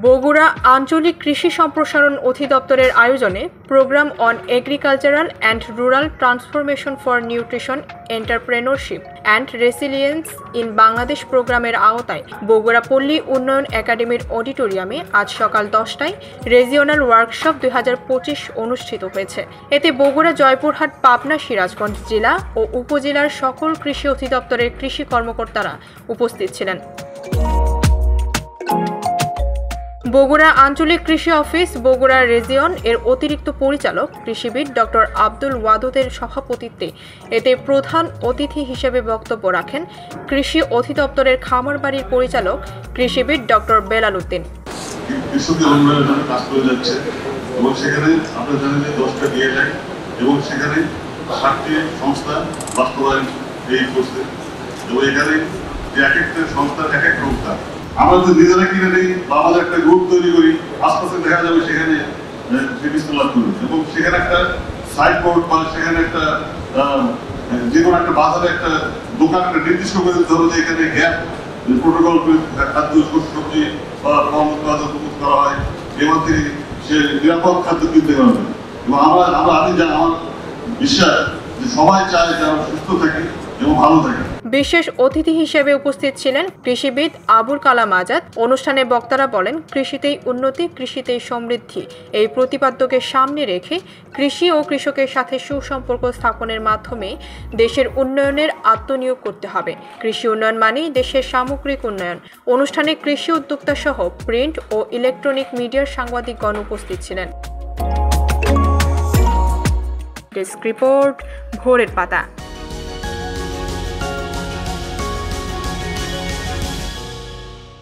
বগুড়া আঞ্চলিক কৃষি সম্প্রসারণ অধিদপ্তরের আয়োজনে programme on agricultural and rural transformation for nutrition entrepreneurship and resilience in Bangladesh প্রোগ্রামের আওতায় বগুড়া পল্লী উন্নয়ন একাডেমির অডিটোরিয়ামে আজ সকাল 10টায় রিজিওনাল ওয়ার্কশপ 2025 অনুষ্ঠিত হয়েছে। এতে বগুড়া, জয়পুরহাট, পাবনা, সিরাজগঞ্জ জেলা ও উপজেলার সকল কৃষি অধিদপ্তরের কৃষি কর্মকর্তারা উপস্থিত ছিলেন। বগুড়া আঞ্চলিক কৃষি অফিস বগুড়া রিজিয়ন এর অতিরিক্ত পরিচালক কৃষিবিদ ডক্টর আব্দুল ওয়াদুদের সভাপতিত্বে এতে প্রধান অতিথি হিসেবে বক্তব্য রাখেন কৃষি অধিদপ্তরের খামারবাড়ির পরিচালক কৃষিবিদ ডক্টর বেলাল উদ্দিন। কৃষকদের উন্নয়নের জন্য কাজ করে যাচ্ছে এবং সেখানে আপনারা জানেন যে 10টা ডিএলআই এবং সেখানে 7টি সংস্থা বাস্তবায়ন করছে এবং এখানে যে এক একটা সংস্থার এক এক সংস্থা আমরা তো নিজেরা কিনে নেই বা আমাদের একটা গ্রুপ তৈরি করি, আস্তে আস্তে দেখা যাবে সেখানে লাভ করবে এবং সেখানে একটা সাইনবোর্ড বা সেখানে একটা যে কোনো একটা বাজারে একটা দোকান একটা নির্দিষ্ট করে দিতে হবে যে এখানে গ্যাপ প্রোটোকল খাদ্য সবজি বা ফল উৎপাদন করা হয় এবার থেকে সে নিরাপদ খাদ্য কিনতে পারবে এবং আমার বিশ্বাস যে সবাই চায় যে আমরা সুস্থ থাকি এবং ভালো থাকি। বিশেষ অতিথি হিসেবে উপস্থিত ছিলেন কৃষিবিদ আবুল কালাম আজাদ। অনুষ্ঠানে বক্তারা বলেন, কৃষিতেই উন্নতি, কৃষিতেই সমৃদ্ধি এই প্রতিপাদ্যকে সামনে রেখে কৃষি ও কৃষকের সাথে সুসম্পর্ক স্থাপনের মাধ্যমে দেশের উন্নয়নের আত্মনিয়োগ করতে হবে। কৃষি উন্নয়ন মানেই দেশের সামগ্রিক উন্নয়ন। অনুষ্ঠানে কৃষি উদ্যোক্তা সহ প্রিন্ট ও ইলেকট্রনিক মিডিয়ার সাংবাদিকগণ উপস্থিত ছিলেন। ডেস্ক রিপোর্ট, ভোরের পাতা।